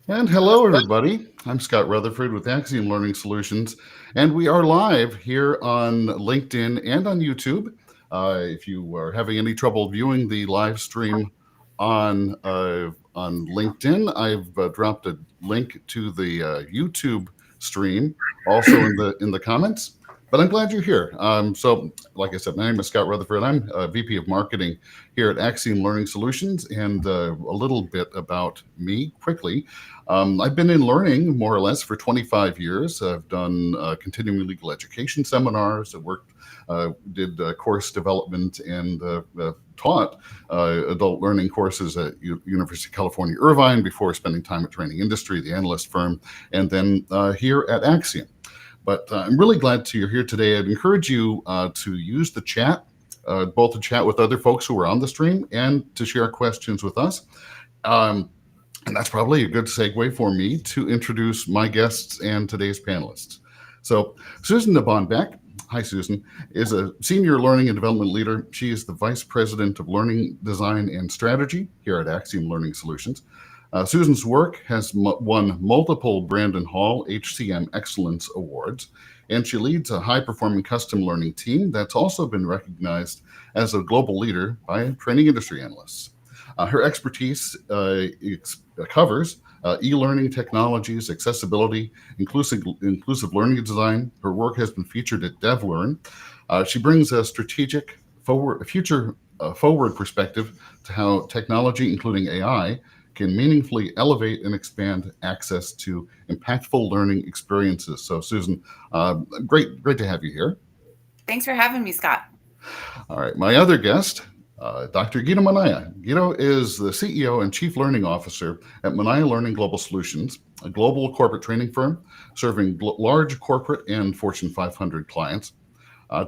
And hello, everybody. I'm Scott Rutherford with AXIOM Learning Solutions, and we are live here on LinkedIn and on YouTube. If you are having any trouble viewing the live stream on LinkedIn, I've dropped a link to the YouTube stream also in the comments. But I'm glad you're here. So, like I said, my name is Scott Rutherford. I'm VP of Marketing here at Axiom Learning Solutions, and a little bit about me quickly. I've been in learning more or less for 25 years. I've done continuing legal education seminars. I did course development and taught adult learning courses at University of California, Irvine before spending time at Training Industry, the analyst firm, and then here at Axiom. But I'm really glad you're here today. I'd encourage you to use the chat, both to chat with other folks who are on the stream and to share questions with us. And that's probably a good segue for me to introduce my guests and today's panelists. So Susan Nabonbeck, hi Susan, is a senior learning and development leader. She is the vice president of learning design and strategy here at Axiom Learning Solutions. Susan's work has won multiple Brandon Hall HCM Excellence Awards, and she leads a high-performing custom learning team that's also been recognized as a global leader by training industry analysts. Her expertise covers e-learning technologies, accessibility, inclusive learning design. Her work has been featured at DevLearn. She brings a strategic forward perspective to how technology, including AI, can meaningfully elevate and expand access to impactful learning experiences. So, Susan, great to have you here. Thanks for having me, Scott. All right, my other guest, Dr. Guido Manaya. Guido is the CEO and Chief Learning Officer at Manaya Learning Global Solutions, a global corporate training firm serving large corporate and Fortune 500 clients.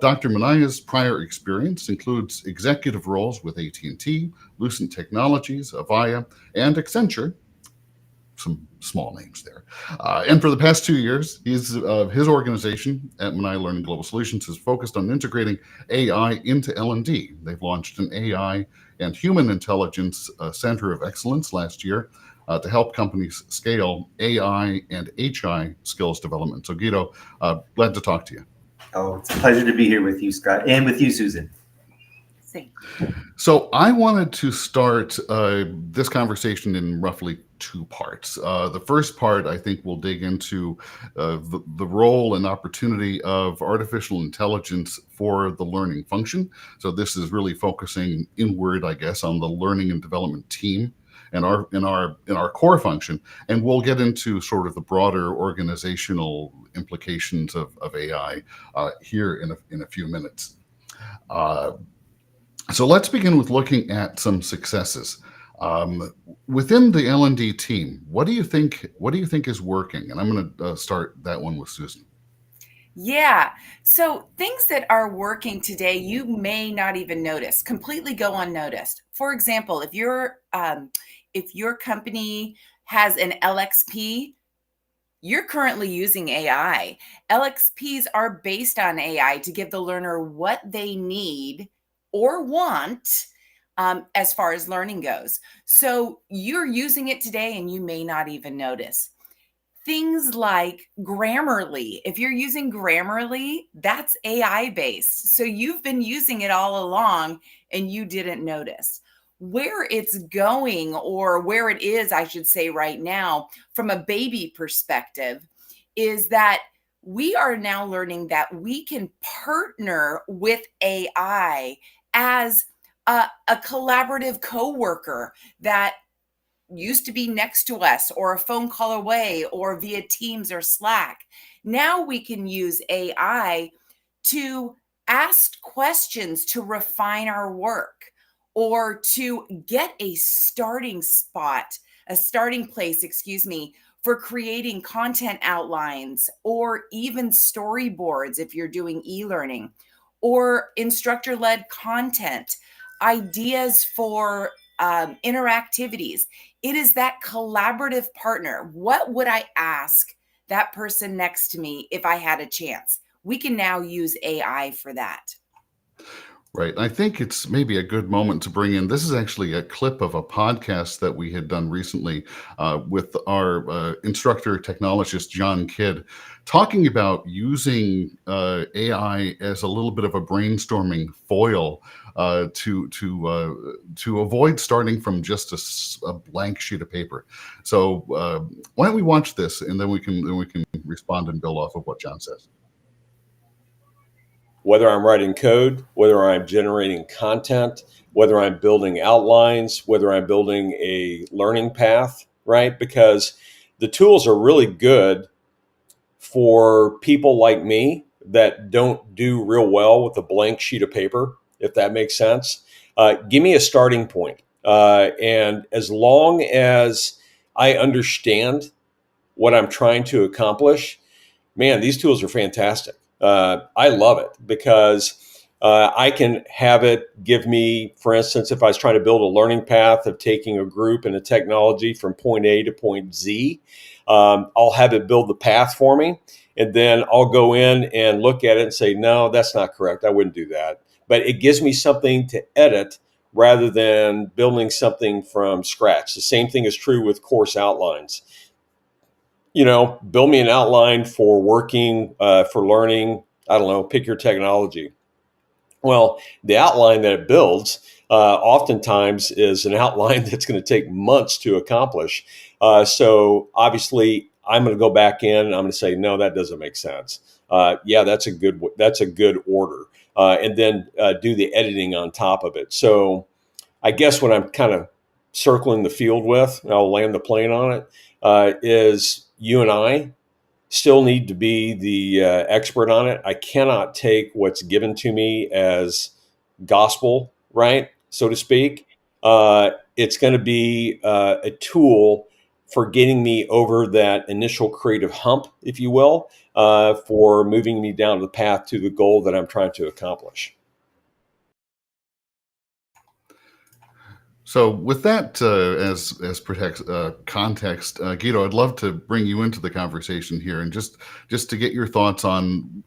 Dr. Manaya's prior experience includes executive roles with AT&T, Lucent Technologies, Avaya, and Accenture. Some small names there. And for the past 2 years, his organization at Manaya Learning Global Solutions has focused on integrating AI into L&D. They've launched an AI and Human Intelligence Center of Excellence last year to help companies scale AI and HI skills development. So Guido, glad to talk to you. Oh, it's a pleasure to be here with you, Scott, and with you, Susan. Same. So I wanted to start this conversation in roughly two parts. The first part, I think, will dig into the role and opportunity of artificial intelligence for the learning function. So this is really focusing inward, I guess, on the learning and development team and our core function. And we'll get into sort of the broader organizational implications of AI here in a few minutes. So let's begin with looking at some successes. Within the L&D team, what do you think is working? And I'm going to start that one with Susan. Yeah. So things that are working today, you may not even notice, completely go unnoticed. For example, if your company has an LXP, you're currently using AI. LXPs are based on AI to give the learner what they need or want as far as learning goes. So you're using it today and you may not even notice. Things like Grammarly. If you're using Grammarly, that's AI based. So you've been using it all along and you didn't notice. Where it's going, or where it is, I should say right now, from a baby perspective, is that we are now learning that we can partner with AI as a collaborative coworker that used to be next to us or a phone call away or via Teams or Slack. Now we can use AI to ask questions to refine our work or to get a starting place, for creating content outlines or even storyboards if you're doing e-learning, or instructor-led content, ideas for interactivities. It is that collaborative partner. What would I ask that person next to me if I had a chance? We can now use AI for that. Right. I think it's maybe a good moment to bring in. This is actually a clip of a podcast that we had done recently with our instructor technologist, John Kidd, talking about using AI as a little bit of a brainstorming foil to avoid starting from just a blank sheet of paper. So why don't we watch this, and then we can respond and build off of what John says. Whether I'm writing code, whether I'm generating content, whether I'm building outlines, whether I'm building a learning path, right? Because the tools are really good for people like me that don't do real well with a blank sheet of paper, if that makes sense. Give me a starting point. And as long as I understand what I'm trying to accomplish, man, these tools are fantastic. I love it because I can have it give me, for instance, if I was trying to build a learning path of taking a group and a technology from point A to point Z, I'll have it build the path for me. And then I'll go in and look at it and say, no, that's not correct. I wouldn't do that. But it gives me something to edit rather than building something from scratch. The same thing is true with course outlines. Build me an outline for working, for learning, I don't know, pick your technology. Well, the outline that it builds oftentimes is an outline that's going to take months to accomplish. So obviously, I'm going to go back in and I'm going to say, no, that doesn't make sense. Yeah, that's a good order. And then do the editing on top of it. So I guess what I'm kind of circling the field with, and I'll land the plane on it, is you and I still need to be the expert on it. I cannot take what's given to me as gospel, right, so to speak. It's going to be a tool for getting me over that initial creative hump, if you will, for moving me down the path to the goal that I'm trying to accomplish. So with that as context, Guido, I'd love to bring you into the conversation here, and just to get your thoughts on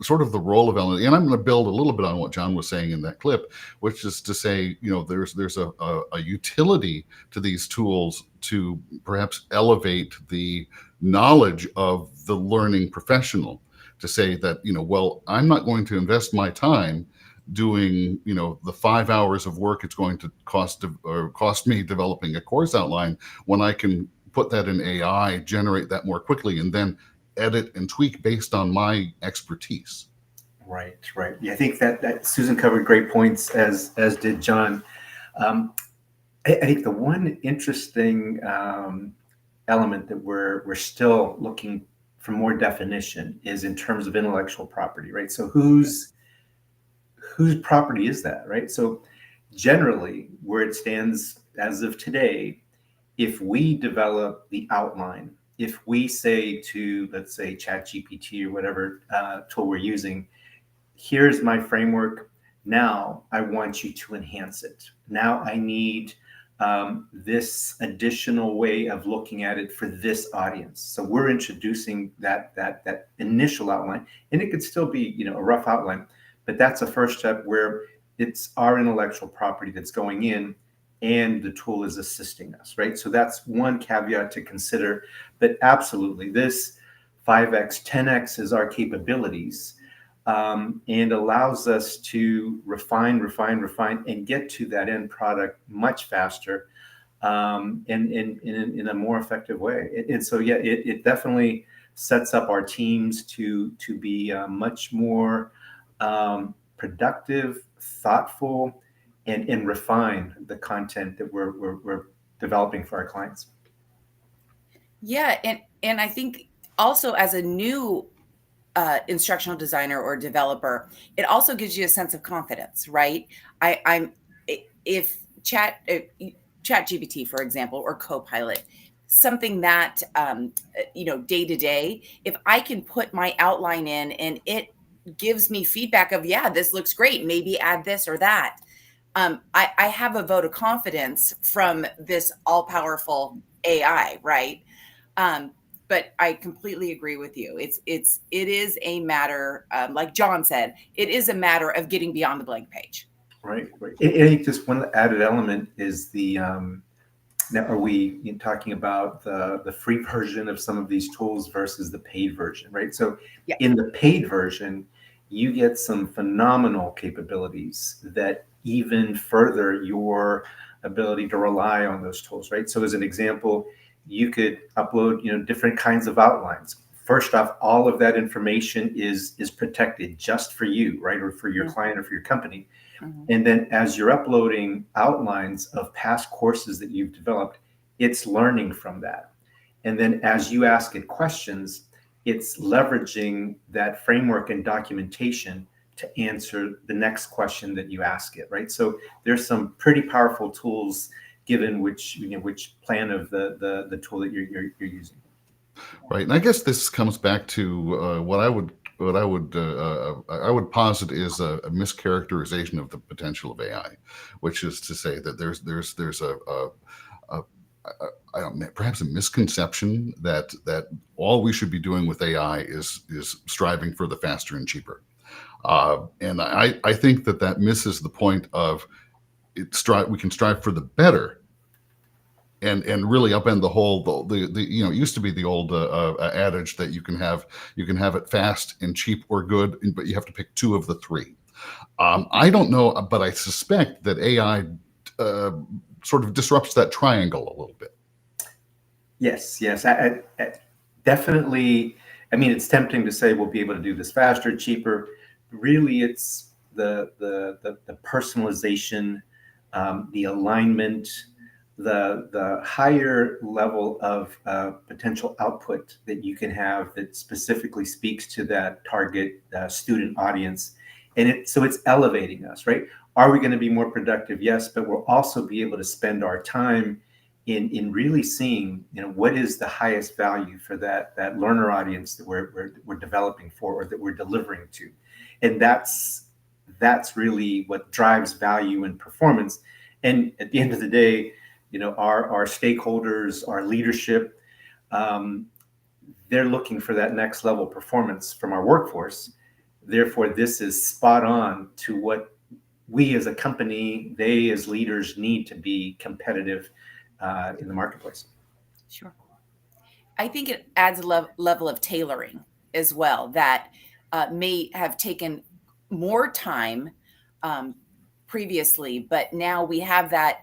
sort of the role of Ellen. And I'm going to build a little bit on what John was saying in that clip, which is to say, there's a utility to these tools to perhaps elevate the knowledge of the learning professional. To say that well, I'm not going to invest my time doing the 5 hours of work it's going to cost me developing a course outline, when I can put that in AI, generate that more quickly, and then edit and tweak based on my expertise. Right. Yeah, I think that Susan covered great points, as did John. I think the one interesting element that we're still looking for more definition is in terms of intellectual property, right? So whose property is that, right? So generally, where it stands as of today, if we develop the outline, if we say to, let's say, ChatGPT or whatever tool we're using, here's my framework. Now I want you to enhance it. Now I need this additional way of looking at it for this audience. So we're introducing that initial outline, and it could still be a rough outline, but that's a first step where it's our intellectual property that's going in, and the tool is assisting us, right? So that's one caveat to consider. But absolutely, this 5x, 10x is our capabilities, and allows us to refine, and get to that end product much faster, and in a more effective way. And so, yeah, it definitely sets up our teams to be much more productive, thoughtful, and refine the content that we're developing for our clients. Yeah, and I think also, as a new instructional designer or developer, it also gives you a sense of confidence, right? If ChatGPT, for example, or Copilot, something that day to day, if I can put my outline in and it gives me feedback of, yeah, this looks great, maybe add this or that, I have a vote of confidence from this all-powerful AI, right? but I completely agree with you. It is a matter, like John said, it is a matter of getting beyond the blank page. Right. I think just one added element is the now are we talking about the free version of some of these tools versus the paid version, right? So Yeah. in the paid version, you get some phenomenal capabilities that even further your ability to rely on those tools, right? So as an example, you could upload, different kinds of outlines. First off, all of that information is protected just for you, right? Or for your client or for your company. And then as you're uploading outlines of past courses that you've developed, it's learning from that. And then as you ask it questions, it's leveraging that framework and documentation to answer the next question that you ask it, right? So there's some pretty powerful tools given which plan of the tool that you're using. Right, and I guess this comes back to what I would posit is a mischaracterization of the potential of AI, which is to say that there's I don't know, perhaps a misconception that all we should be doing with AI is striving for the faster and cheaper, and I think that misses the point of we can strive for the better. And really upend the whole the it used to be the old adage that you can have it fast and cheap or good, but you have to pick two of the three. I don't know, but I suspect that AI sort of disrupts that triangle a little bit. Yes, I definitely. I mean, it's tempting to say we'll be able to do this faster, cheaper. Really, it's the personalization, the alignment, the higher level of potential output that you can have that specifically speaks to that target student audience, and so it's elevating us, right? Are we going to be more productive? Yes, but we'll also be able to spend our time in really seeing, what is the highest value for that learner audience that we're developing for, or that we're delivering to, and that's really what drives value and performance. And at the end of the day, our stakeholders, our leadership, they're looking for that next level performance from our workforce. Therefore, this is spot on to what we as a company, they as leaders need to be competitive in the marketplace. Sure. I think it adds a level of tailoring as well that may have taken more time previously, but now we have that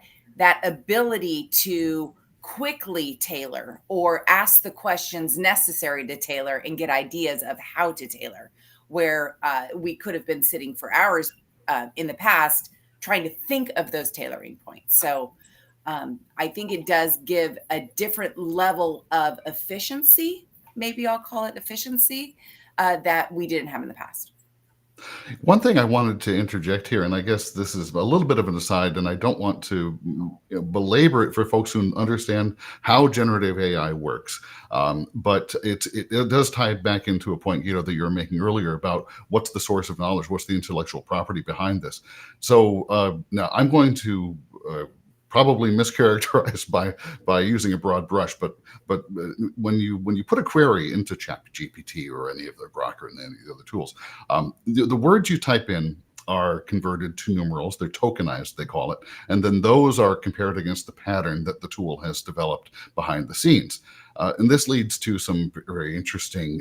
ability to quickly tailor or ask the questions necessary to tailor and get ideas of how to tailor, where we could have been sitting for hours in the past trying to think of those tailoring points. So I think it does give a different level of efficiency, maybe I'll call it efficiency, that we didn't have in the past. One thing I wanted to interject here, and I guess this is a little bit of an aside, and I don't want to belabor it for folks who understand how generative AI works, but it does tie back into a point, that you were making earlier about what's the source of knowledge, what's the intellectual property behind this. So now I'm going to probably mischaracterized by using a broad brush, but when you put a query into ChatGPT or any of the Grok or any of the other tools, the words you type in are converted to numerals. They're tokenized, they call it, and then those are compared against the pattern that the tool has developed behind the scenes. And this leads to some very interesting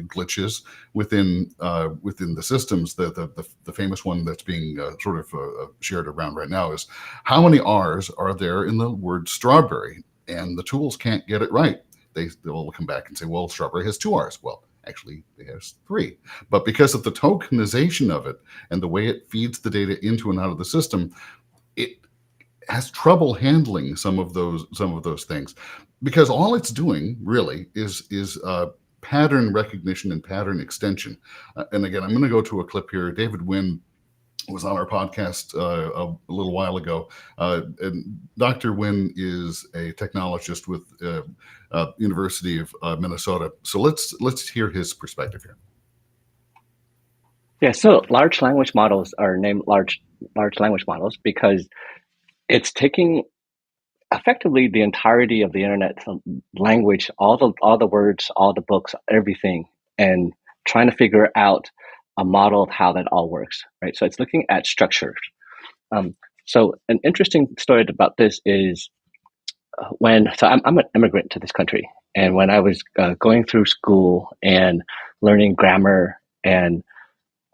glitches within the systems. The famous one that's being sort of shared around right now is how many R's are there in the word strawberry, and the tools can't get it right. They'll come back and say, well, strawberry has 2 R's. Well, actually, it has 3. But because of the tokenization of it and the way it feeds the data into and out of the system, it has trouble handling some of those things, because all it's doing really is pattern recognition and pattern extension. And again, I'm going to go to a clip here. David Wynn was on our podcast a little while ago. And Dr. Wynn is a technologist with University of Minnesota. So let's hear his perspective here. Yeah, so large language models are named large language models because it's taking effectively the entirety of the internet language, all the words, all the books, everything, and trying to figure out a model of how that all works, right? So it's looking at structures. So an interesting story about this is I'm an immigrant to this country, and when I was going through school and learning grammar, and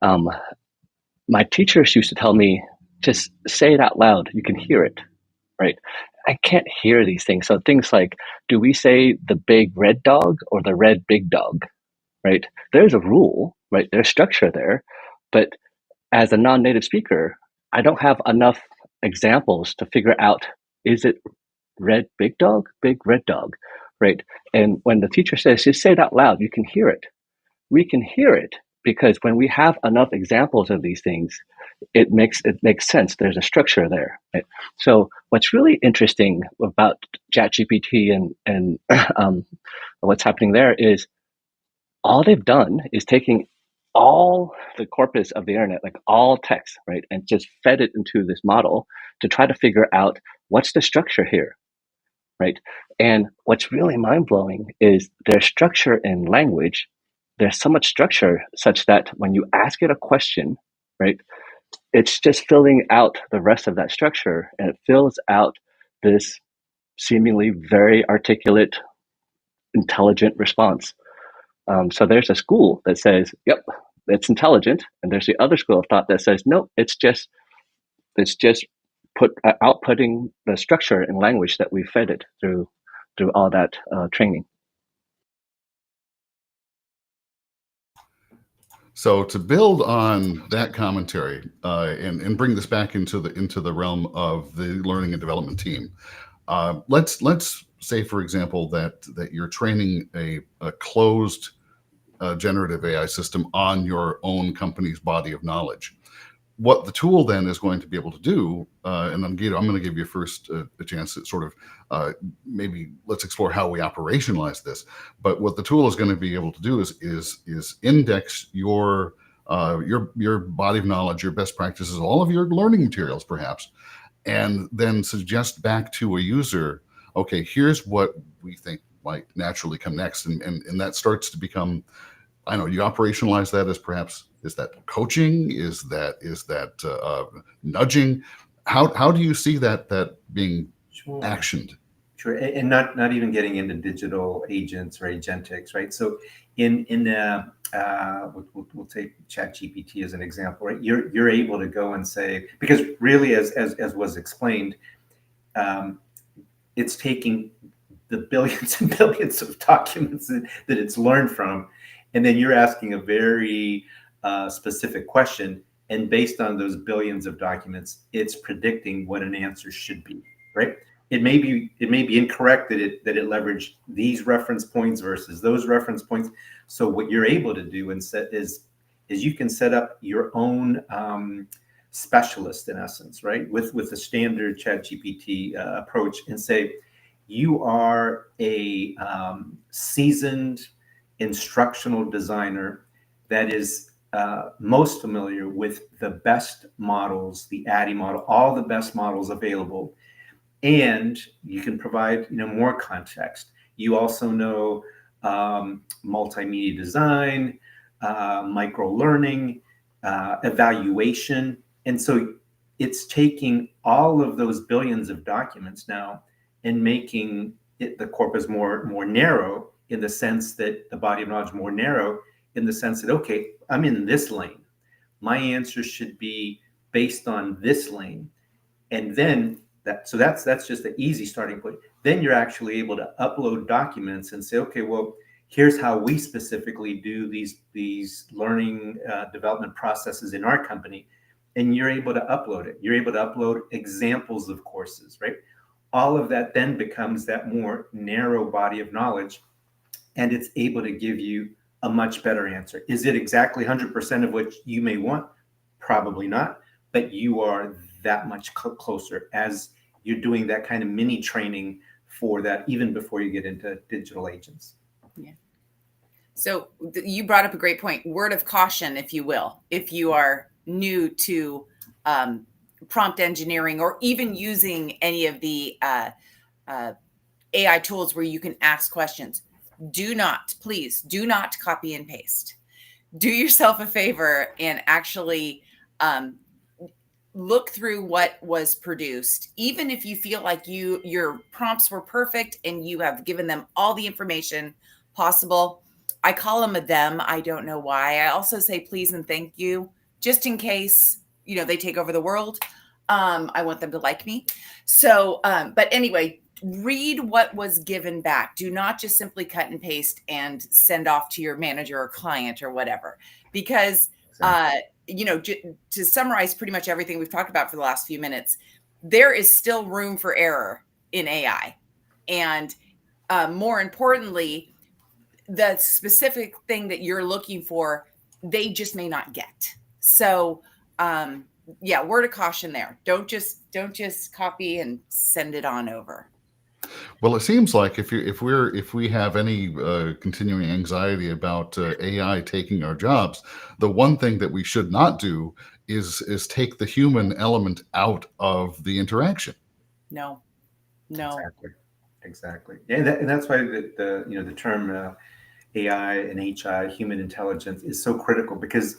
my teachers used to tell me, just say it out loud, you can hear it, right? I can't hear these things. So things like, do we say the big red dog or the red big dog, right? There's a rule, right? There's structure there, but as a non-native speaker, I don't have enough examples to figure out, is it red big dog, big red dog, right? And when the teacher says, just say it out loud, you can hear it. We can hear it because when we have enough examples of these things, it makes sense. There's a structure there, right? So what's really interesting about ChatGPT and what's happening there is all they've done is taking all the corpus of the internet, like all text, right, and just fed it into this model to try to figure out what's the structure here, right? And what's really mind-blowing is their structure in language. There's so much structure such that when you ask it a question, right, it's just filling out the rest of that structure, and it fills out this seemingly very articulate, intelligent response. So there's a school that says, yep, it's intelligent. And there's the other school of thought that says, no, it's just outputting the structure and language that we fed it through all that training. So to build on that commentary and bring this back into the realm of the learning and development team, let's say, for example, that you're training a closed generative AI system on your own company's body of knowledge. What the tool then is going to be able to do, and then Guido, I'm going to give you first a chance to sort of maybe let's explore how we operationalize this. But what the tool is going to be able to do is index your body of knowledge, your best practices, all of your learning materials, perhaps, and then suggest back to a user, okay, here's what we think might naturally come next, and that starts to become, I know, you operationalize that as perhaps, is that coaching? Is that nudging? How do you see that being actioned? Sure, and not even getting into digital agents or agentics, right? So we'll take ChatGPT as an example, right? You're able to go and say, because really, as was explained, it's taking the billions and billions of documents that it's learned from, and then you're asking a very specific question, and based on those billions of documents, it's predicting what an answer should be, right? It may be incorrect that it leveraged these reference points versus those reference points. So what you're able to do is you can set up your own specialist, in essence, right? With the standard ChatGPT approach, and say, you are a seasoned instructional designer that is most familiar with the best models, the ADDIE model, all the best models available, and you can provide more context. You also know multimedia design, micro learning, evaluation, and so it's taking all of those billions of documents now and making the corpus more narrow, in the sense that the body of knowledge more narrow, in the sense that, okay, I'm in this lane. My answer should be based on this lane. And then that's just an easy starting point. Then you're actually able to upload documents and say, okay, well, here's how we specifically do these learning development processes in our company. And you're able to upload it. You're able to upload examples of courses, right? All of that then becomes that more narrow body of knowledge, and it's able to give you a much better answer. Is it exactly 100% of what you may want? Probably not, but you are that much closer as you're doing that kind of mini training for that, even before you get into digital agents. Yeah. So you brought up a great point. Word of caution, if you will, if you are new to prompt engineering, or even using any of the AI tools where you can ask questions. Please do not copy and paste. Do yourself a favor and actually look through what was produced, even if you feel like your prompts were perfect and you have given them all the information possible. I call them a them. I don't know why. I also say please and thank you, just in case, they take over the world. I want them to like me. So, but anyway, read what was given back. Do not just simply cut and paste and send off to your manager or client or whatever, because to summarize pretty much everything we've talked about for the last few minutes, there is still room for error in AI. And more importantly, the specific thing that you're looking for, they just may not get. So, word of caution there. Don't just copy and send it on over. Well, it seems like if we have any continuing anxiety about AI taking our jobs, the one thing that we should not do is take the human element out of the interaction. No. Exactly. And that's why the term AI and HI, human intelligence, is so critical, because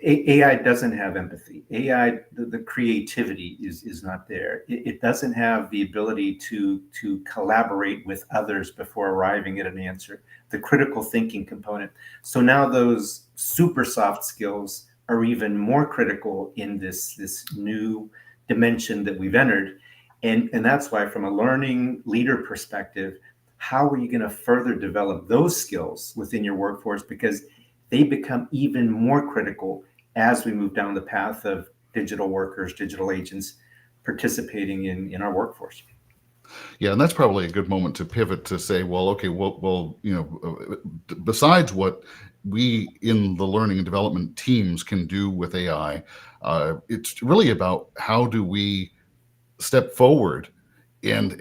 AI doesn't have empathy. AI, the creativity is not there. It doesn't have the ability to collaborate with others before arriving at an answer, the critical thinking component. So now those super soft skills are even more critical in this new dimension that we've entered. And that's why, from a learning leader perspective, how are you going to further develop those skills within your workforce? Because they become even more critical as we move down the path of digital workers, digital agents participating in our workforce. Yeah, and that's probably a good moment to pivot to say, well, okay, besides what we in the learning and development teams can do with AI, it's really about how do we step forward and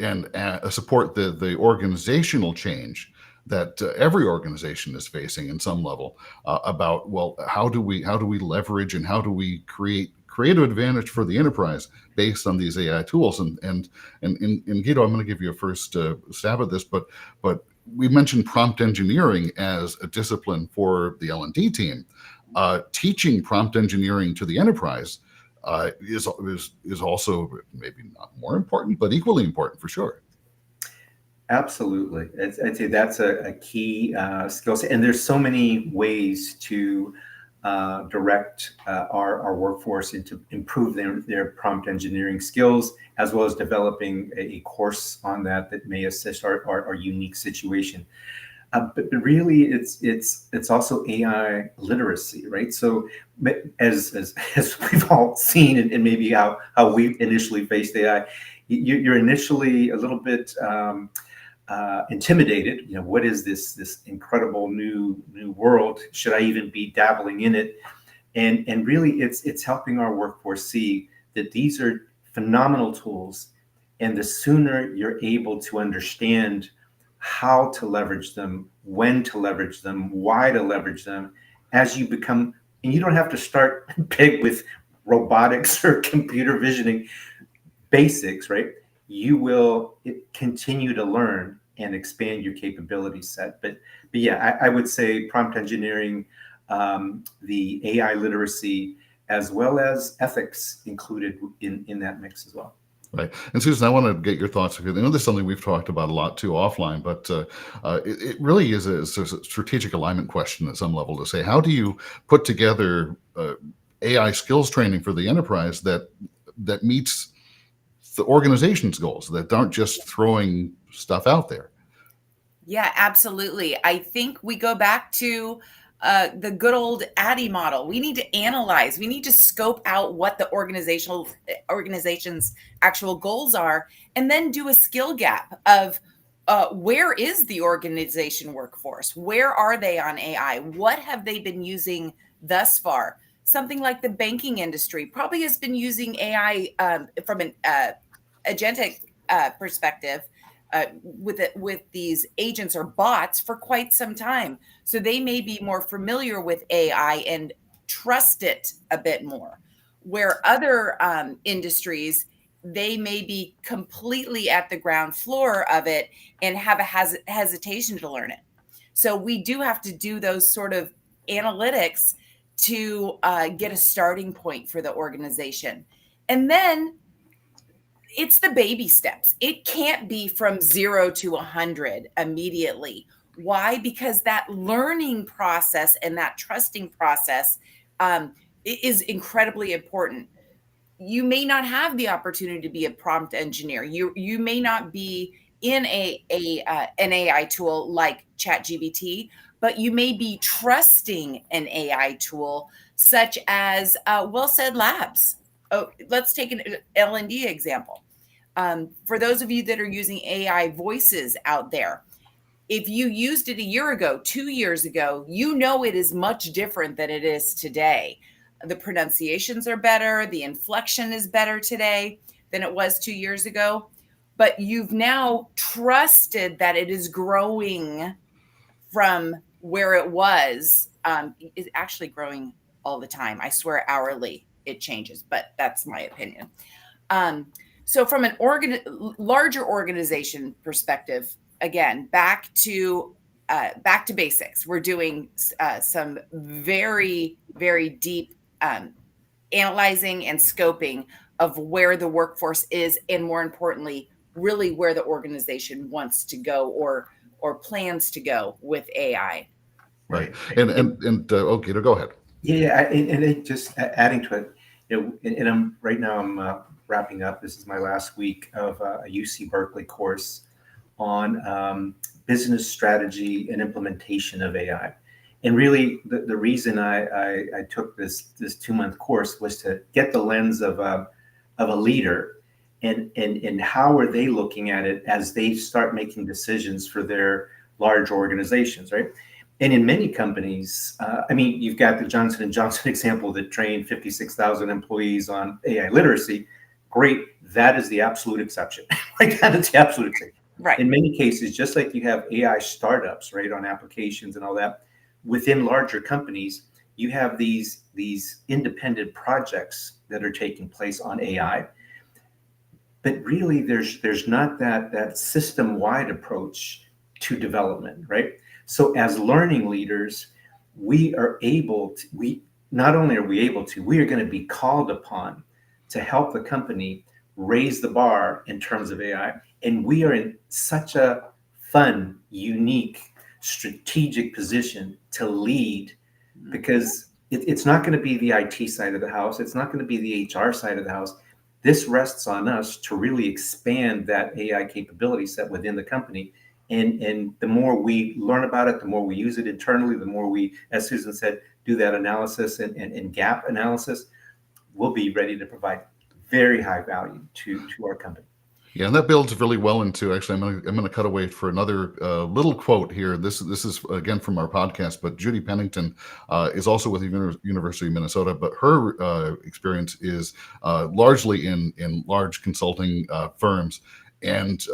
support the organizational change that every organization is facing in some level, about, well, how do we leverage and how do we create creative advantage for the enterprise based on these AI tools. And Guido, I'm going to give you a first stab at this, but we mentioned prompt engineering as a discipline for the L&D team. Teaching prompt engineering to the enterprise is also maybe not more important, but equally important for sure. Absolutely. I'd say that's a key skill set. And there's so many ways to direct our workforce and to improve their prompt engineering skills, as well as developing a course on that may assist our unique situation. But really, it's also AI literacy, right? So as we've all seen, and maybe how we initially faced AI, you're initially a little bit intimidated. What is this incredible new world? Should I even be dabbling in it? And really, it's helping our workforce see that these are phenomenal tools, and the sooner you're able to understand how to leverage them, when to leverage them, why to leverage them, as you become, and you don't have to start big with robotics or computer visioning basics, right? You will continue to learn and expand your capability set. But yeah, I would say prompt engineering, the AI literacy, as well as ethics included in that mix as well. Right. And Susan, I want to get your thoughts, because I know this is something we've talked about a lot too offline, but it really is a strategic alignment question at some level to say, how do you put together AI skills training for the enterprise that meets the organization's goals, that aren't just throwing stuff out there? Yeah, absolutely. I think we go back to the good old ADDIE model. We need to analyze. We need to scope out what the organization's actual goals are, and then do a skill gap of where is the organization workforce? Where are they on AI? What have they been using thus far? Something like the banking industry probably has been using AI from an agentic perspective. With these agents or bots for quite some time. So they may be more familiar with AI and trust it a bit more. Where other industries, they may be completely at the ground floor of it and have a hesitation to learn it. So we do have to do those sort of analytics to get a starting point for the organization. And then it's the baby steps. It can't be from 0 to 100 immediately. Why? Because that learning process and that trusting process is incredibly important. You may not have the opportunity to be a prompt engineer. You may not be in an AI tool like ChatGPT, but you may be trusting an AI tool such as Well Said Labs. Oh, let's take an L&D example. For those of you that are using AI voices out there, if you used it a year ago, 2 years ago, you know it is much different than it is today. The pronunciations are better. The inflection is better today than it was 2 years ago. But you've now trusted that it is growing from where it was. It's actually growing all the time. I swear hourly it changes, but that's my opinion. So from an larger organization perspective, again, back to basics. We're doing some very, very deep analyzing and scoping of where the workforce is, and more importantly, really where the organization wants to go or plans to go with AI. Right. And okay, go ahead. Yeah, and just adding to it, and I'm right now I'm wrapping up. This is my last week of a UC Berkeley course on business strategy and implementation of AI. And really, the reason I took this 2-month course was to get the lens of a leader, and how are they looking at it as they start making decisions for their large organizations, right? And in many companies, you've got the Johnson & Johnson example that trained 56,000 employees on AI literacy. Great, that is the absolute exception. Like that is the absolute exception. Right. In many cases, just like you have AI startups, right, on applications and all that, within larger companies, you have these independent projects that are taking place on AI. But really, there's not that system-wide approach to development, right? So as learning leaders, we are not only are we able to, we are going to be called upon to help the company raise the bar in terms of AI. And we are in such a fun, unique, strategic position to lead, because it's not going to be the IT side of the house. It's not going to be the HR side of the house. This rests on us to really expand that AI capability set within the company. And the more we learn about it, the more we use it internally, the more we, as Susan said, do that analysis and gap analysis, we'll be ready to provide very high value to our company. Yeah, and that builds really well into, actually, I'm going to cut away for another little quote here. This is, again, from our podcast, but Judy Pennington is also with the University of Minnesota, but her experience is largely in large consulting firms. And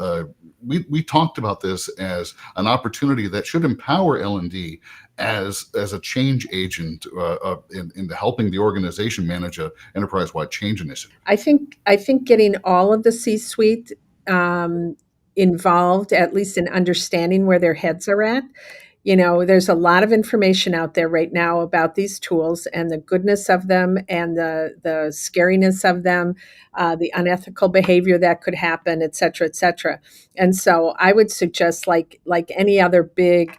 we talked about this as an opportunity that should empower L&D as a change agent in helping the organization manage a enterprise-wide change initiative. I think getting all of the C-suite involved, at least in understanding where their heads are at. There's a lot of information out there right now about these tools and the goodness of them and the scariness of them, the unethical behavior that could happen, et cetera, et cetera. And so I would suggest, like any other big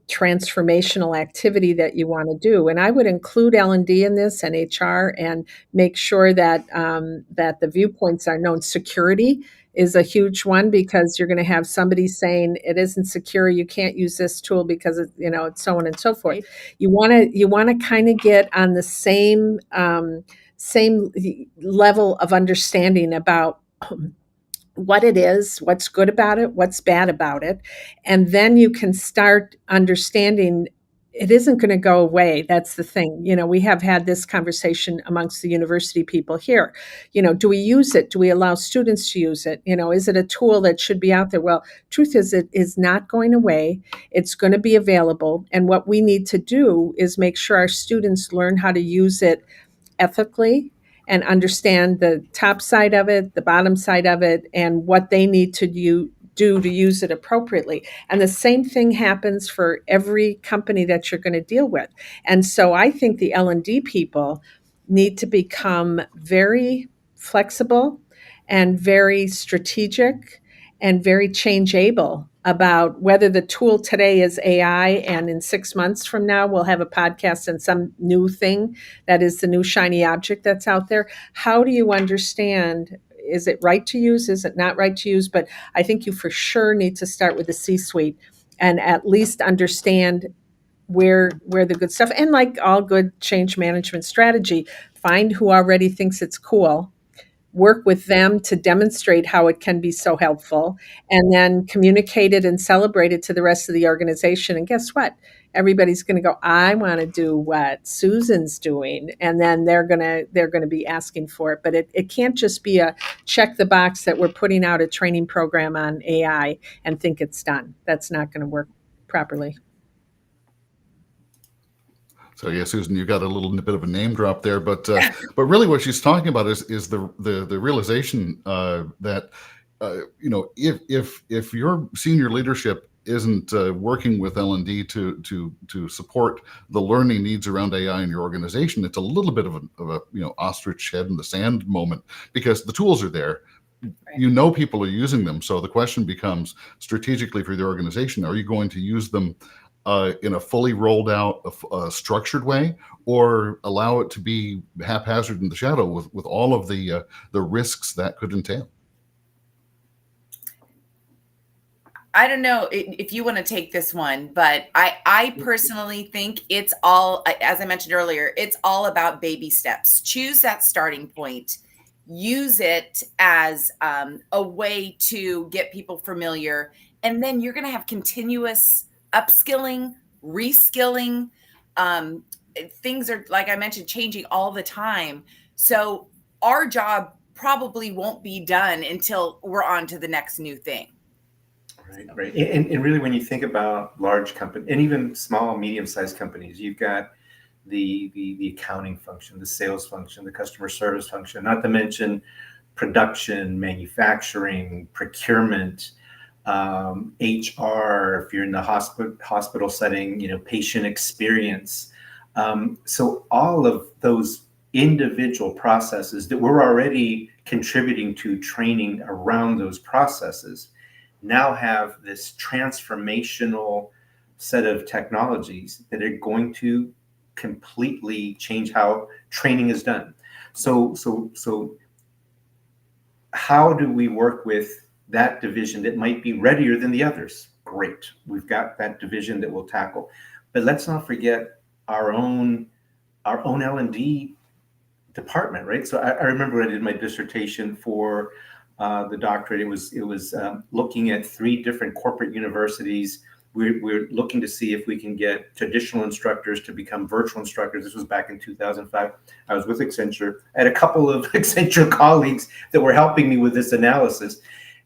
transformational activity that you want to do, and I would include L&D in this and HR, and make sure that that the viewpoints are known. Security is a huge one, because you're going to have somebody saying it isn't secure, you can't use this tool because it's so on and so forth. You want to kind of get on the same level of understanding about what it is, what's good about it, what's bad about it. And then you can start understanding it isn't going to go away. That's the thing. We have had this conversation amongst the university people here. Do we use it? Do we allow students to use it? Is it a tool that should be out there? Well, truth is, it is not going away. It's going to be available. And what we need to do is make sure our students learn how to use it ethically and understand the top side of it, the bottom side of it, and what they need to do to use it appropriately. And the same thing happens for every company that you're going to deal with. And so I think the L&D people need to become very flexible and very strategic and very changeable about whether the tool today is AI and in 6 months from now we'll have a podcast and some new thing that is the new shiny object that's out there. How do you understand, is it right to use? Is it not right to use? But I think you for sure need to start with the C-suite and at least understand where the good stuff, and like all good change management strategy, find who already thinks it's cool, work with them to demonstrate how it can be so helpful, and then communicate it and celebrate it to the rest of the organization. And guess what? Everybody's going to go, I want to do what Susan's doing. And then they're going to be asking for it. But it can't just be a check the box that we're putting out a training program on AI and think it's done. That's not going to work properly. So yeah, Susan, you got a little bit of a name drop there, but really, what she's talking about is the realization that if your senior leadership isn't working with L&D to support the learning needs around AI in your organization, it's a little bit of a ostrich head in the sand moment, because the tools are there. Right. People are using them. So the question becomes, strategically for the organization, are you going to use them in a fully rolled out, structured way, or allow it to be haphazard in the shadow with all of the risks that could entail? I don't know if you want to take this one, but I personally think it's all, as I mentioned earlier, it's all about baby steps. Choose that starting point. Use it as a way to get people familiar. And then you're going to have continuous upskilling, reskilling. Things are, like I mentioned, changing all the time. So our job probably won't be done until we're on to the next new thing. Right. And really, when you think about large companies and even small, medium-sized companies, you've got the accounting function, the sales function, the customer service function, not to mention production, manufacturing, procurement, HR, if you're in the hospital setting, patient experience. So all of those individual processes that we're already contributing to training around those processes now have this transformational set of technologies that are going to completely change how training is done. So how do we work with that division that might be readier than the others? Great. We've got that division that we'll tackle. But let's not forget our own L&D department, right? So I remember when I did my dissertation for the doctorate, it was looking at 3 different corporate universities. We're looking to see if we can get traditional instructors to become virtual instructors. This was back in 2005. I was with Accenture. I had a couple of Accenture colleagues that were helping me with this analysis.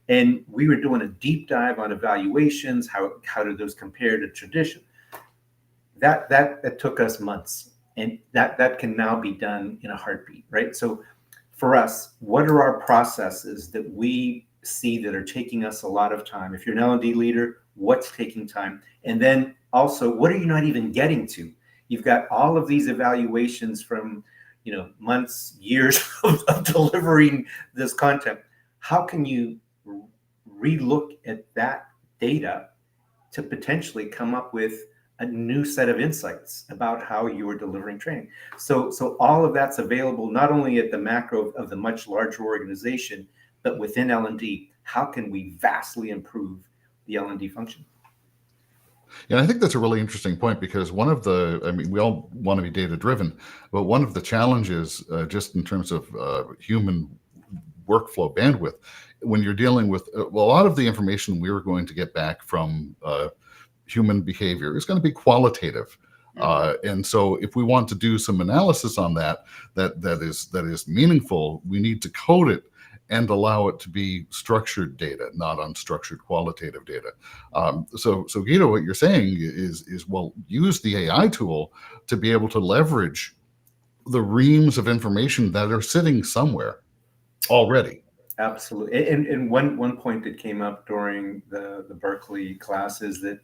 And we were doing a deep dive on evaluations. How did those compare to tradition? That took us months. And that can now be done in a heartbeat, right? So for us, what are our processes that we see that are taking us a lot of time? If you're an L&D leader, what's taking time? And then also, what are you not even getting to? You've got all of these evaluations from months, years of delivering this content. How can you relook at that data to potentially come up with a new set of insights about how you are delivering training? So all of that's available not only at the macro of the much larger organization, but within L&D. How can we vastly improve the L&D function? Yeah, I think that's a really interesting point, because we all want to be data driven, but one of the challenges, just in terms of human workflow bandwidth, when you're dealing with a lot of the information we're going to get back from human behavior is going to be qualitative. And so if we want to do some analysis on that is meaningful, we need to code it and allow it to be structured data, not unstructured qualitative data. So Guido, what you're saying is use the AI tool to be able to leverage the reams of information that are sitting somewhere already. Absolutely. And one point that came up during the Berkeley class is that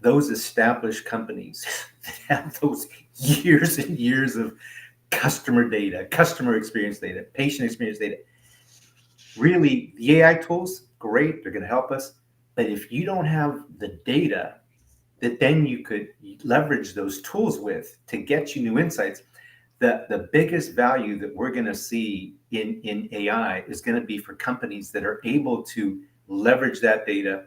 those established companies that have those years and years of customer data, customer experience data, patient experience data, really the AI tools, great, they're going to help us. But if you don't have the data that then you could leverage those tools with to get you new insights, the biggest value that we're going to see in AI is going to be for companies that are able to leverage that data,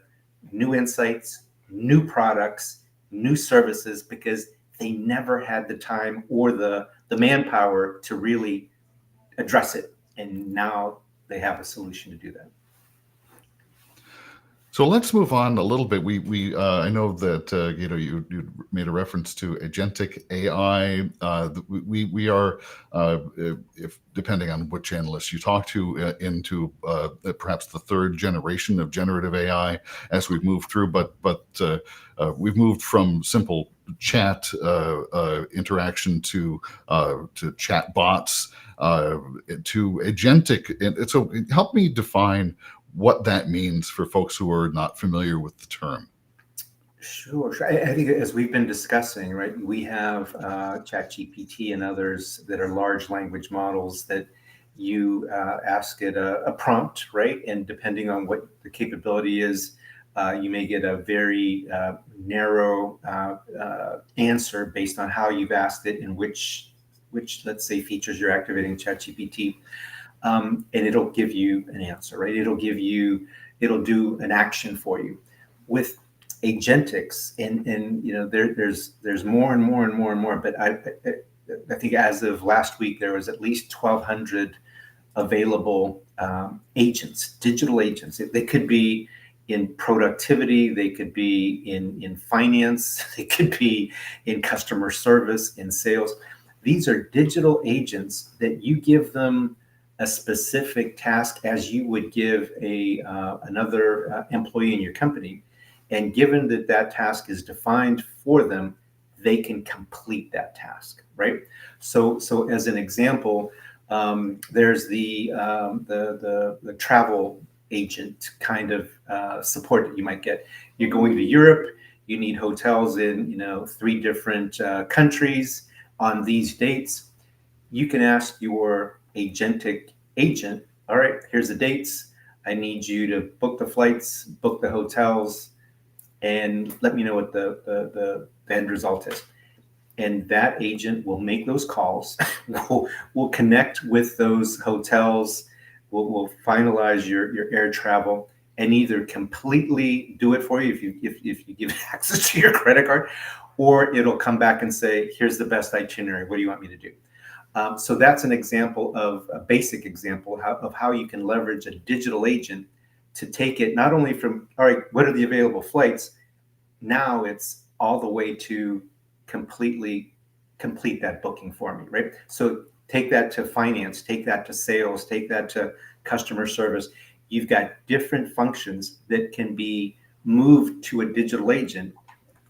new insights, new products, new services, because they never had the time or the manpower to really address it. And now they have a solution to do that. So let's move on a little bit. I know that you made a reference to agentic AI. We are, if depending on which analyst you talk to, into perhaps the third generation of generative AI as we've moved through. But we've moved from simple chat interaction to chat bots to agentic. And so help me define what that means for folks who are not familiar with the term. Sure. I think as we've been discussing, right, we have ChatGPT and others that are large language models that you ask it a prompt, right? And depending on what the capability is, you may get a very narrow answer based on how you've asked it and which let's say features you're activating ChatGPT. And it'll give you an answer, right? It'll do an action for you. With agentics, and there's more and more and more and more. But I think as of last week, there was at least 1,200 available agents, digital agents. They could be in productivity, they could be in finance, they could be in customer service, in sales. These are digital agents that you give them a specific task as you would give another employee in your company. And given that task is defined for them, they can complete that task, right? So as an example, there's the travel agent kind of support that you might get. You're going to Europe, you need hotels in 3 different countries on these dates. You can ask your agentic agent, all right, here's the dates. I need you to book the flights, book the hotels, and let me know what the end result is. And that agent will make those calls, will connect with those hotels, will finalize your air travel, and either completely do it for you if you give access to your credit card, or it'll come back and say, here's the best itinerary. What do you want me to do? So that's an example of a basic example of how you can leverage a digital agent to take it not only from, all right, what are the available flights? Now it's all the way to completely complete that booking for me, right? So take that to finance, take that to sales, take that to customer service. You've got different functions that can be moved to a digital agent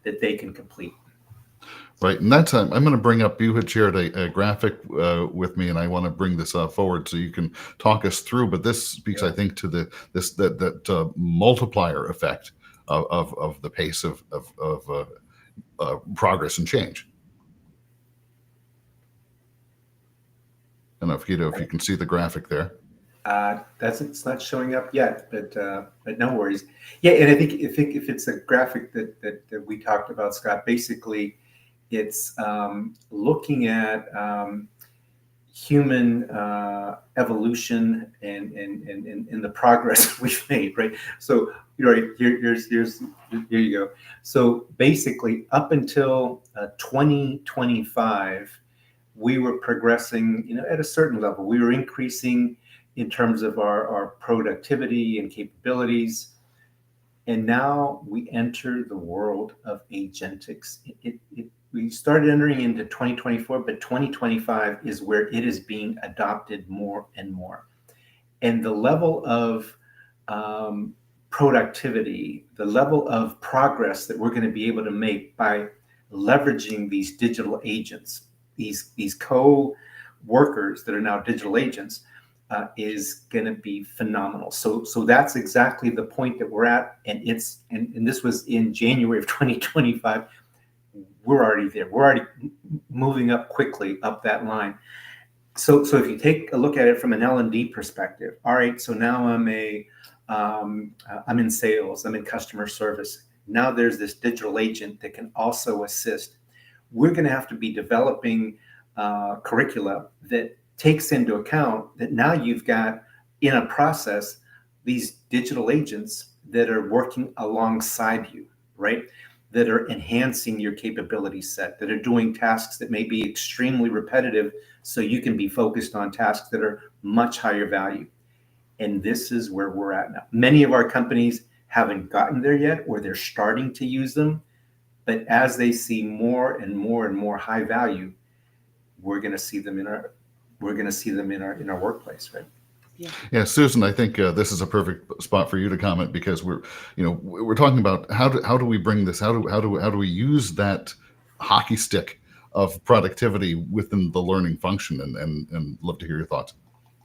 that they can complete. Right, and that's I'm going to bring up. You had shared a graphic with me, and I want to bring this forward so you can talk us through. But this speaks, I think, to that multiplier effect of the pace of progress and change. I don't know if you can see the graphic there. It's not showing up yet, but no worries. Yeah, and I think if it's a graphic that we talked about, Scott, basically it's looking at human evolution and the progress we've made, right? So here you go. So basically, up until 2025, we were progressing, at a certain level. We were increasing in terms of our productivity and capabilities. And now we enter the world of agentics. We started entering into 2024, but 2025 is where it is being adopted more and more. And the level of productivity, the level of progress that we're going to be able to make by leveraging these digital agents these co-workers that are now digital agents is going to be phenomenal. So that's exactly the point that we're at, and this was in January of 2025. We're already there. We're already moving up quickly up that line. So if you take a look at it from an L&D perspective, all right. So now I'm in sales. I'm in customer service. Now there's this digital agent that can also assist. We're going to have to be developing curricula that takes into account that now you've got in a process these digital agents that are working alongside you, right? That are enhancing your capability set, that are doing tasks that may be extremely repetitive so you can be focused on tasks that are much higher value. And this is where we're at now. Many of our companies haven't gotten there yet, or they're starting to use them. But as they see more and more and more high value, we're going to see them in our workplace, right? Yeah, Susan, I think this is a perfect spot for you to comment, because we're talking about how do we bring this, how do we use that hockey stick of productivity within the learning function, and love to hear your thoughts.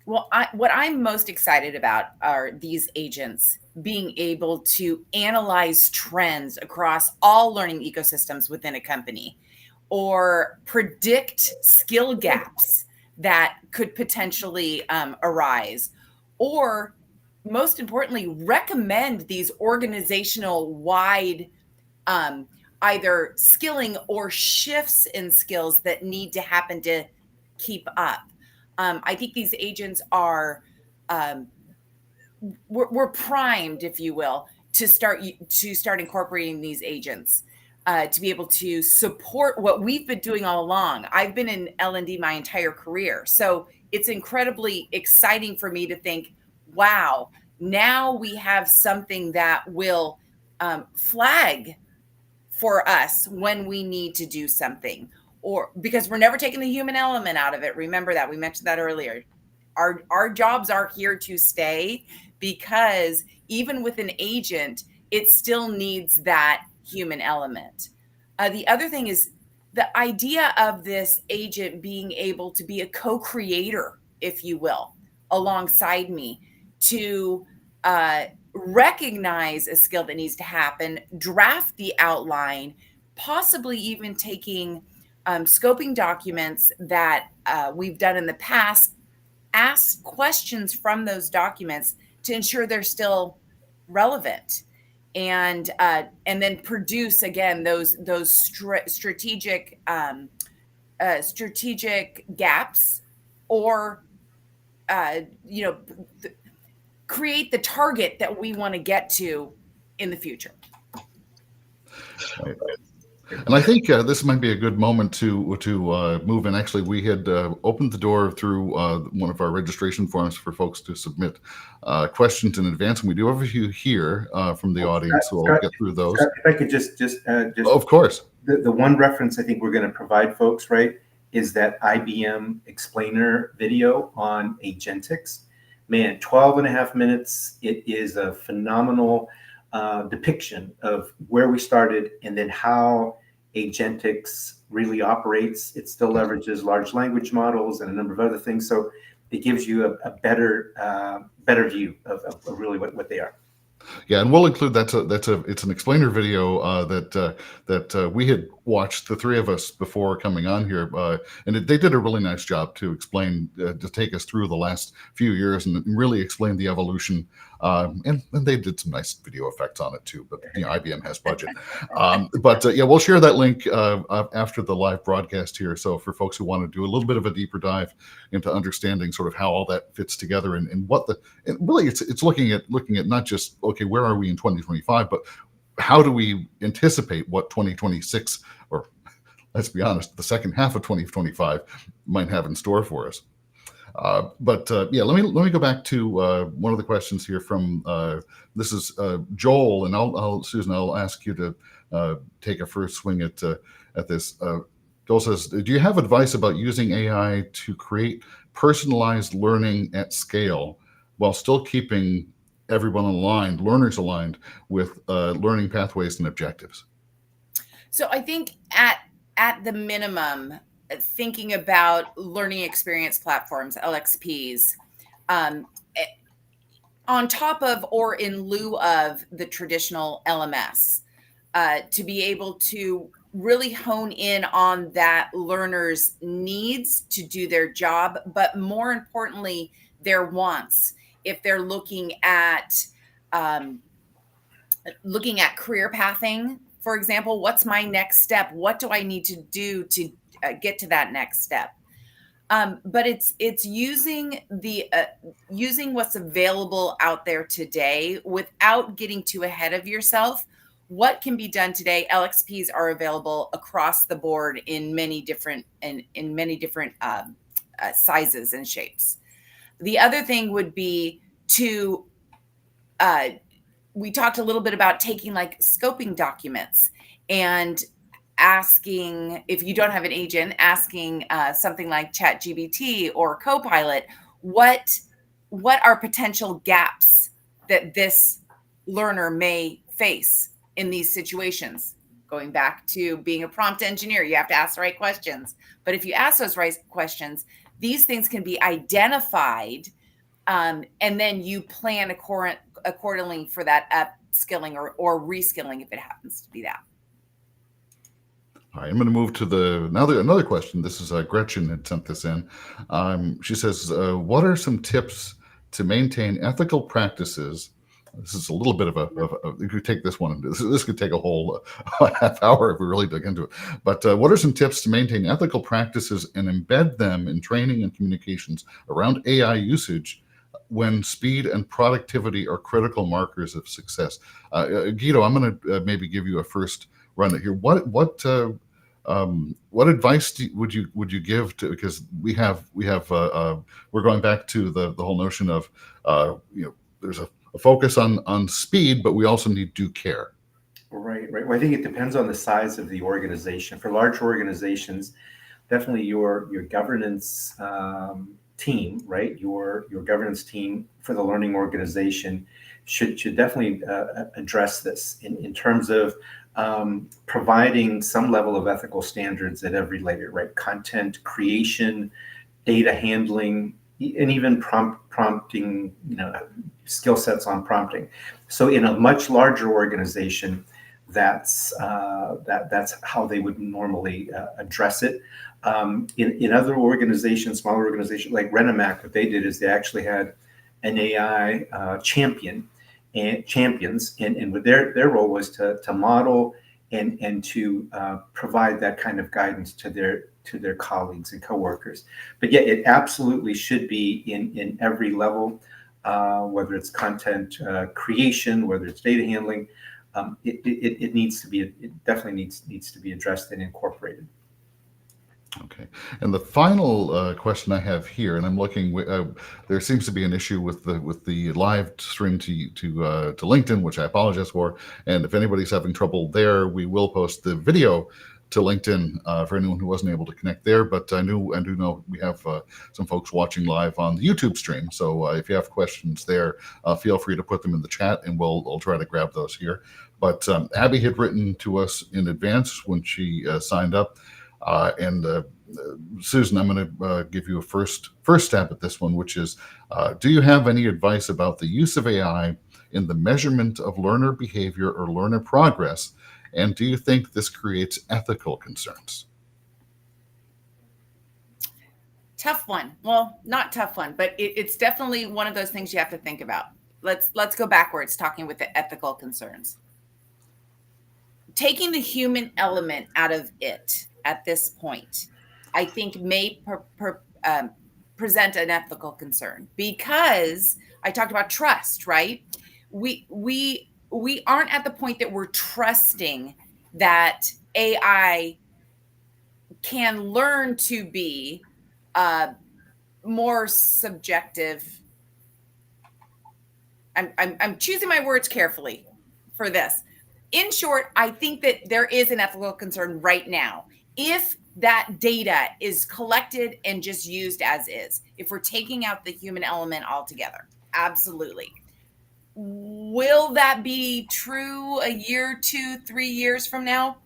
Well, what I'm most excited about are these agents being able to analyze trends across all learning ecosystems within a company, or predict skill gaps that could potentially arise, or most importantly, recommend these organizational wide either skilling or shifts in skills that need to happen to keep up. I think these agents are, we're primed, if you will, to start incorporating these agents to be able to support what we've been doing all along. I've been in L&D my entire career, so it's incredibly exciting for me to think, wow, now we have something that will flag for us when we need to do something, or because we're never taking the human element out of it. Remember that, we mentioned that earlier. Our jobs are here to stay, because even with an agent, it still needs that human element. The other thing is the idea of this agent being able to be a co-creator, if you will, alongside me, to recognize a skill that needs to happen, draft the outline, possibly even taking scoping documents that we've done in the past, ask questions from those documents to ensure they're still relevant, and then produce again those strategic gaps, or create the target that we want to get to in the future. Right. And I think this might be a good moment to move in. Actually, we had opened the door through one of our registration forms for folks to submit questions in advance, and we do have a few here from the audience, so we'll get through those. Scott, if I could just of course. The one reference I think we're going to provide folks, right, is that IBM explainer video on agentics. Man, 12 and a half minutes. It is a phenomenal depiction of where we started and then how agentics really operates. It still leverages large language models and a number of other things. So it gives you a better view of really what they are. Yeah, and we'll include it's an explainer video that we had watched, the three of us, before coming on here, and they did a really nice job to explain, to take us through the last few years and really explain the evolution. And they did some nice video effects on it too, but IBM has budget. Yeah, we'll share that link after the live broadcast here. So for folks who want to do a little bit of a deeper dive into understanding sort of how all that fits together, and what really it's looking at not just, okay, where are we in 2025, but how do we anticipate what 2026, or let's be honest, the second half of 2025 might have in store for us. Yeah, let me go back to one of the questions here from this is Joel, and Susan, I'll ask you to take a first swing at this. Joel says, do you have advice about using AI to create personalized learning at scale while still keeping everyone aligned, learners aligned with learning pathways and objectives? So I think at the minimum, thinking about learning experience platforms, LXPs, um, on top of or in lieu of the traditional LMS, to be able to really hone in on that learner's needs to do their job, but more importantly, their wants. If they're looking at career pathing, for example, what's my next step? What do I need to do to get to that next step? But it's using using what's available out there today without getting too ahead of yourself. What can be done today? LXPs are available across the board in many different sizes and shapes. The other thing would be to we talked a little bit about taking like scoping documents and asking, if you don't have an agent, asking something like ChatGPT or Copilot, what are potential gaps that this learner may face in these situations? Going back to being a prompt engineer, you have to ask the right questions. But if you ask those right questions, these things can be identified, and then you plan accordingly for that upskilling or reskilling if it happens to be that. All right, I'm going to move to another question. This is Gretchen had sent this in. She says, what are some tips to maintain ethical practices? This is a little bit of you could take this one. This could take a whole half hour if we really dug into it. But what are some tips to maintain ethical practices and embed them in training and communications around AI usage when speed and productivity are critical markers of success? Guido, I'm going to maybe give you a first run at here. What advice would you give to, because we're going back to the whole notion of there's a focus on speed, but we also need due care. Right. Well, I think it depends on the size of the organization. For large organizations, definitely your governance team, right? Your governance team for the learning organization should definitely address this in terms of providing some level of ethical standards at every layer, right? Content creation, data handling, and even prompting, skill sets on prompting. So in a much larger organization, that's how they would normally address it. In other organizations, smaller organizations like Renomac, what they did is they actually had an AI champions, and with their role was to model and to provide that kind of guidance to their colleagues and coworkers. But yeah, it absolutely should be in every level, whether it's content creation, whether it's data handling. It needs to be, it definitely needs to be addressed and incorporated. Okay, and the final question I have here, and I'm looking. There seems to be an issue with the live stream to LinkedIn, which I apologize for. And if anybody's having trouble there, we will post the video to LinkedIn for anyone who wasn't able to connect there. But I do know we have some folks watching live on the YouTube stream. So if you have questions there, feel free to put them in the chat, and we'll try to grab those here. But Abby had written to us in advance when she signed up. And Susan, I'm going to give you a first stab at this one, which is, do you have any advice about the use of AI in the measurement of learner behavior or learner progress? And do you think this creates ethical concerns? Tough one. Well, not tough one, but it's definitely one of those things you have to think about. Let's go backwards, talking with the ethical concerns. Taking the human element out of it at this point, I think may present an ethical concern, because I talked about trust, right? We aren't at the point that we're trusting that AI can learn to be more subjective. I'm choosing my words carefully for this. In short, I think that there is an ethical concern right now. If that data is collected and just used as is, if we're taking out the human element altogether, absolutely. Will that be true a year, 2, 3 years from now?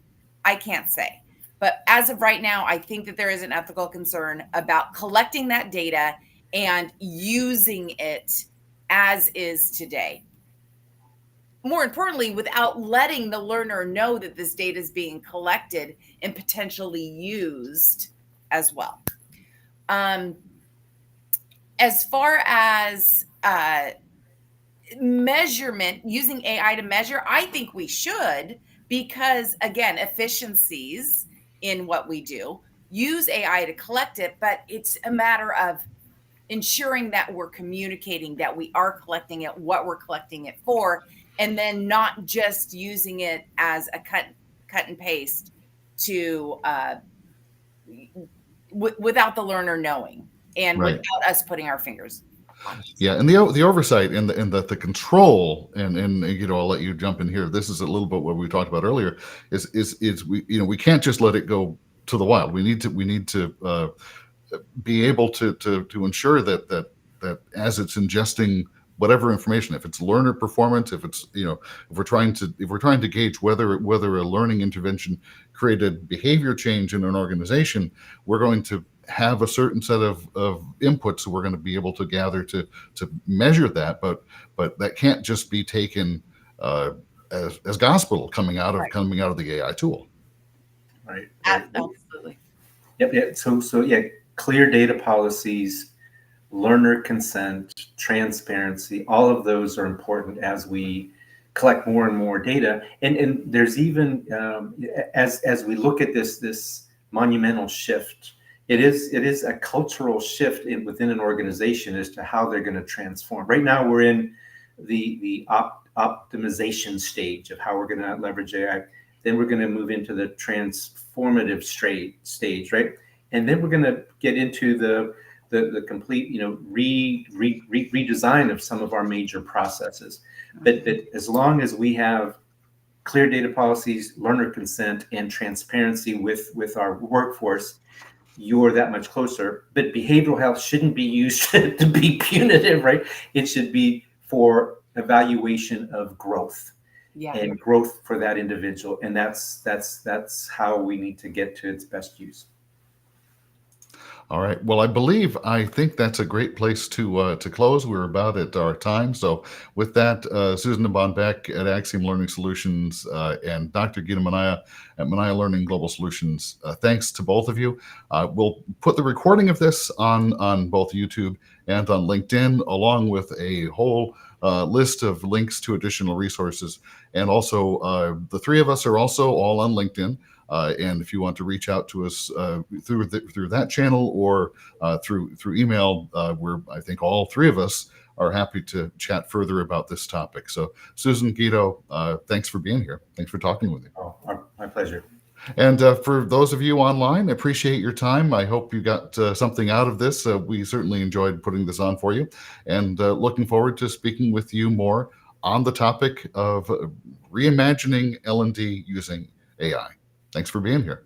I can't say. But as of right now, I think that there is an ethical concern about collecting that data and using it as is today. More importantly, without letting the learner know that this data is being collected and potentially used as well. As far as measurement, using AI to measure, I think we should, because again, efficiencies in what we do, use AI to collect it, but it's a matter of ensuring that we're communicating that we are collecting it, what we're collecting it for, and then not just using it as a cut and paste to without the learner knowing and Right. without us putting our fingers on it. Yeah, and the oversight and the control and I'll let you jump in here. This is a little bit what we talked about earlier. Is we can't just let it go to the wild. We need to be able to ensure that as it's ingesting whatever information, if it's learner performance, if it's if we're trying to gauge whether a learning intervention created behavior change in an organization, we're going to have a certain set of inputs we're going to be able to gather to measure that, but that can't just be taken as gospel coming out of the AI tool. Right. Absolutely. Yep. So yeah, clear data policies, learner consent, transparency, all of those are important as we collect more and more data. And there's even as we look at this monumental shift, it is a cultural shift within an organization as to how they're going to transform. Right now, we're in the optimization stage of how we're going to leverage AI. Then we're going to move into the transformative stage, right? And then we're going to get into the complete, redesign of some of our major processes. But as long as we have clear data policies, learner consent, and transparency with our workforce, you're that much closer. But behavioral health shouldn't be used to be punitive, right? It should be for evaluation of growth. Yeah. And growth for that individual. And that's how we need to get to its best use. All right. Well, I think that's a great place to close. We're about at our time. So with that, Susan de Bonbeck at Axiom Learning Solutions and Dr. Gita Manaya at Manaya Learning Global Solutions, thanks to both of you. We'll put the recording of this on both YouTube and on LinkedIn, along with a whole list of links to additional resources. And also, the three of us are also all on LinkedIn. And if you want to reach out to us through that channel or through email, I think all three of us are happy to chat further about this topic. So, Susan, Guido, thanks for being here. Thanks for talking with me. Oh, my pleasure. And for those of you online, appreciate your time. I hope you got something out of this. We certainly enjoyed putting this on for you, and looking forward to speaking with you more on the topic of reimagining L&D using AI. Thanks for being here.